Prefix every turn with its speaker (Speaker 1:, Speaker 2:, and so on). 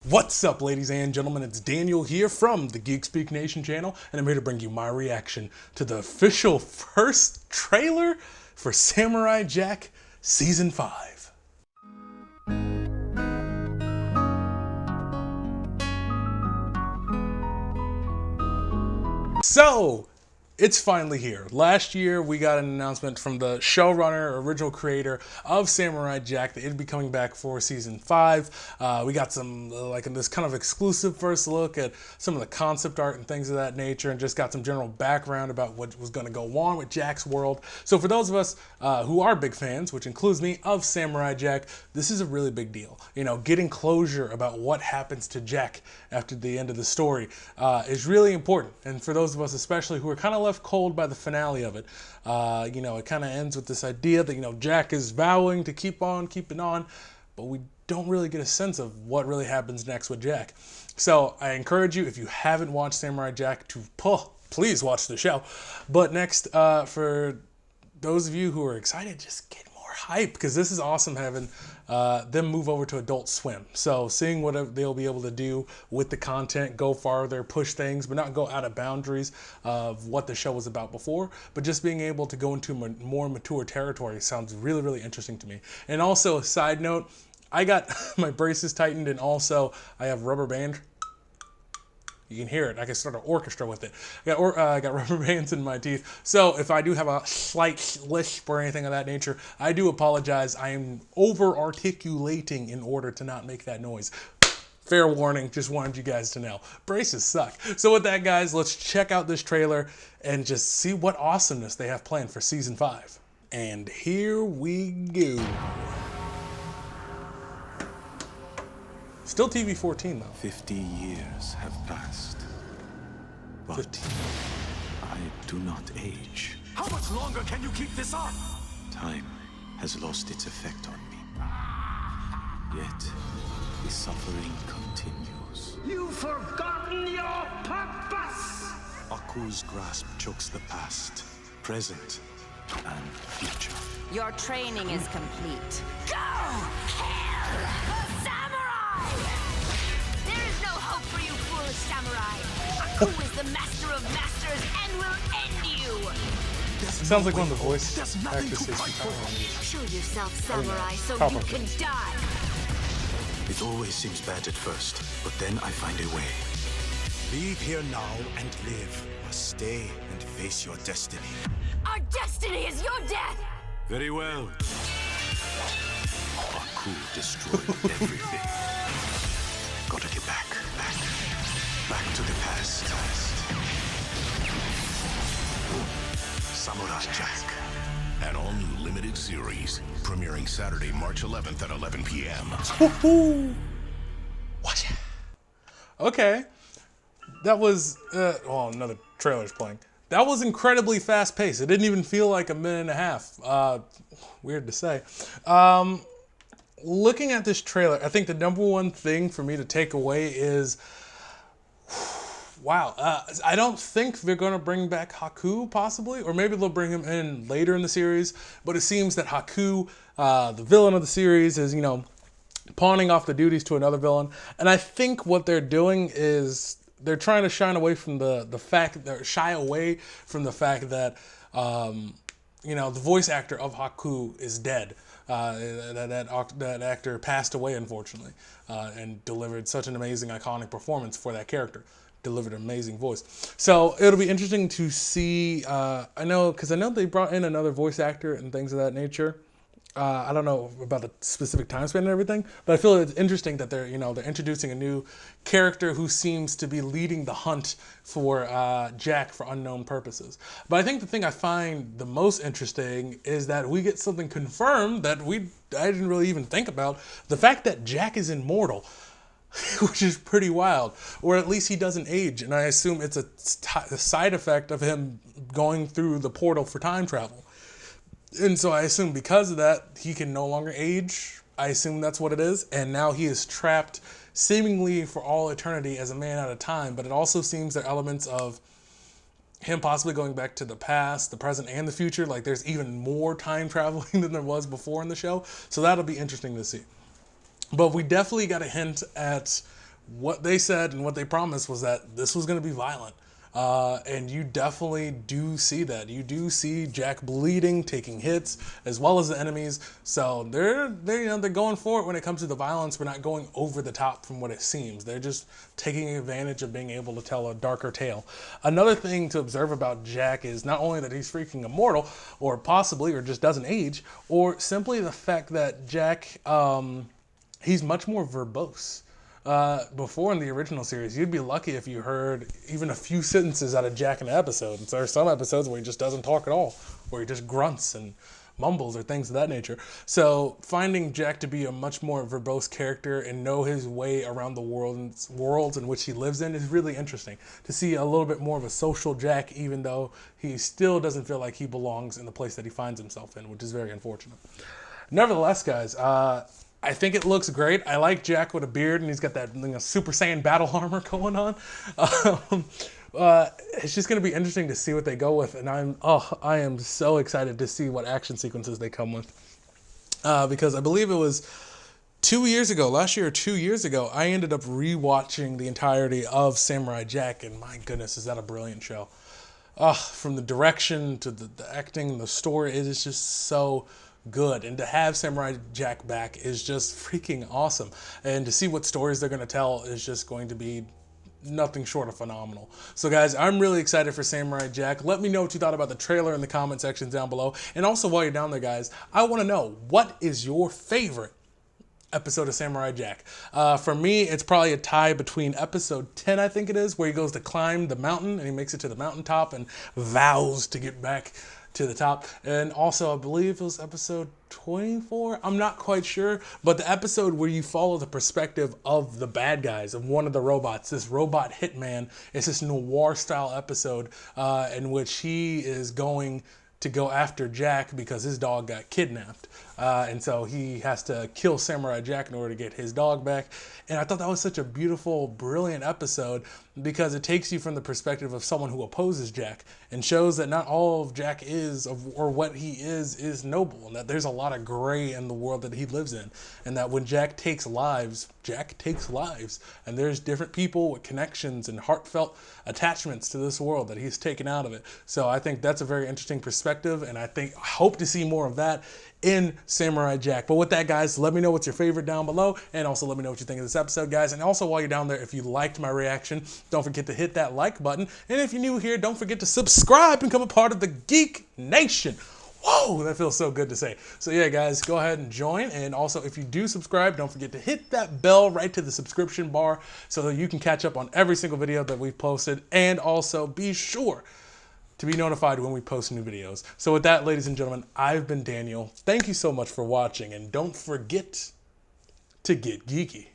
Speaker 1: What's up, ladies and gentlemen? It's Daniel here from the Geek Speak Nation channel, and I'm here to bring you my reaction to the official first trailer for Samurai Jack Season 5. So, it's finally here. Last year, we got an announcement from the showrunner, original creator of Samurai Jack that it'd be coming back for season 5. We got some, this kind of exclusive first look at some of the concept art and things of that nature, and just got some general background about what was going to go on with Jack's world. So for those of us who are big fans, which includes me, of Samurai Jack, this is a really big deal. You know, getting closure about what happens to Jack after the end of the story is really important. And for those of us especially who are kind of left cold by the finale of it, it kind of ends with this idea that, Jack is vowing to keep on keeping on, but we don't really get a sense of what really happens next with Jack. So I encourage you, if you haven't watched Samurai Jack, to please watch the show. But next, for those of you who are excited, just get more hype, because this is awesome having them move over to Adult Swim. So seeing what they'll be able to do with the content, go farther, push things, but not go out of boundaries of what the show was about before, but just being able to go into more mature territory sounds really, really interesting to me. And also, a side note, I got my braces tightened, and also I have rubber band. You can hear it. I can start an orchestra with it. I got rubber bands in my teeth. So if I do have a slight lisp or anything of that nature, I do apologize. I am over-articulating in order to not make that noise. Fair warning, just wanted you guys to know. Braces suck. So with that, guys, let's check out this trailer and just see what awesomeness they have planned for Season 5. And here we go. Still TV-14 though.
Speaker 2: 50 years have passed, but
Speaker 1: 15.
Speaker 2: I do not age.
Speaker 3: How much longer can you keep this up?
Speaker 2: Time has lost its effect on me. Yet, the suffering continues.
Speaker 3: You've forgotten your purpose!
Speaker 2: Aku's grasp chokes the past, present, and future.
Speaker 4: Your training is complete.
Speaker 5: Go! Kill the samurai! There is no hope for you, foolish samurai. Aku is the master of masters and will end you!
Speaker 1: Sounds like one of the voice
Speaker 3: There's nothing
Speaker 1: actors
Speaker 3: to
Speaker 1: they
Speaker 3: fight
Speaker 1: speak
Speaker 3: for.
Speaker 5: Show yourself, samurai, so
Speaker 1: Probably.
Speaker 5: you can die.
Speaker 2: It always seems bad at first, but then I find a way.
Speaker 3: Leave here now and live, or stay and face your destiny.
Speaker 5: Our destiny is your death!
Speaker 2: Very well. Aku destroyed everything. Gotta get back to the past. Samurai Jack.
Speaker 6: An all-new limited series, premiering Saturday, March 11th at 11 p.m.
Speaker 1: Woohoo! Watch it. Okay. That was, another trailer's playing. That was incredibly fast-paced. It didn't even feel like a minute and a half. Weird to say. Looking at this trailer, I think the number one thing for me to take away is, wow, I don't think they're going to bring back Haku, possibly, or maybe they'll bring him in later in the series, but it seems that Haku, the villain of the series, is, pawning off the duties to another villain, and I think what they're doing is they're trying to shy away from the fact that the voice actor of Haku is dead. That actor passed away, unfortunately, and delivered such an amazing, iconic performance for that character. Delivered an amazing voice. So it'll be interesting to see. I know they brought in another voice actor and things of that nature. I don't know about the specific time span and everything, but I feel it's interesting that they're introducing a new character who seems to be leading the hunt for Jack for unknown purposes. But I think the thing I find the most interesting is that we get something confirmed that I didn't really even think about: the fact that Jack is immortal, which is pretty wild, or at least he doesn't age, and I assume it's a side effect of him going through the portal for time travel. And so I assume because of that, he can no longer age. I assume that's what it is. And now he is trapped seemingly for all eternity as a man out of time. But it also seems there are elements of him possibly going back to the past, the present, and the future. Like there's even more time traveling than there was before in the show. So that'll be interesting to see. But we definitely got a hint at what they said and what they promised was that this was going to be violent. And you definitely do see that. You do see Jack bleeding, taking hits, as well as the enemies. So they're going for it when it comes to the violence. We're not going over the top from what it seems. They're just taking advantage of being able to tell a darker tale. Another thing to observe about Jack is not only that he's freaking immortal, or possibly, or just doesn't age, or simply the fact that Jack, he's much more verbose. Before in the original series, you'd be lucky if you heard even a few sentences out of Jack in an episode. And so there are some episodes where he just doesn't talk at all, where he just grunts and mumbles or things of that nature. So finding Jack to be a much more verbose character and know his way around the worlds in which he lives in is really interesting. To see a little bit more of a social Jack, even though he still doesn't feel like he belongs in the place that he finds himself in, which is very unfortunate. Nevertheless, guys, I think it looks great. I like Jack with a beard, and he's got that Super Saiyan battle armor going on. It's just going to be interesting to see what they go with, and I am so excited to see what action sequences they come with. Because I believe it was last year or 2 years ago, I ended up rewatching the entirety of Samurai Jack, and my goodness, is that a brilliant show. From the direction to the acting, the story, it is just so good, and to have Samurai Jack back is just freaking awesome, and to see what stories they're going to tell is just going to be nothing short of phenomenal. So guys, I'm really excited for Samurai Jack. Let me know what you thought about the trailer in the comment section down below, and also while you're down there, guys, I want to know, what is your favorite episode of Samurai Jack? For me, it's probably a tie between episode 10, I think it is, where he goes to climb the mountain and he makes it to the mountaintop and vows to get back to the top. And also, I believe it was episode 24. I'm not quite sure, but the episode where you follow the perspective of the bad guys, of one of the robots, this robot hitman. It's this noir style episode in which he is going to go after Jack because his dog got kidnapped. And so he has to kill Samurai Jack in order to get his dog back. And I thought that was such a beautiful, brilliant episode because it takes you from the perspective of someone who opposes Jack and shows that not all of Jack is, or what he is noble, and that there's a lot of gray in the world that he lives in. And that when Jack takes lives, and there's different people with connections and heartfelt attachments to this world that he's taken out of it. So I think that's a very interesting perspective, and I hope to see more of that in Samurai Jack. But with that, guys, let me know what's your favorite down below, and also let me know what you think of this episode, guys. And also, while you're down there, if you liked my reaction, don't forget to hit that like button. And if you're new here, don't forget to subscribe and become a part of the Geek Nation. Whoa, that feels so good to say. So yeah, guys, go ahead and join. And also, if you do subscribe, don't forget to hit that bell right to the subscription bar so that you can catch up on every single video that we've posted. And also, be sure to be notified when we post new videos. So with that, ladies and gentlemen, I've been Daniel. Thank you so much for watching, and don't forget to get geeky.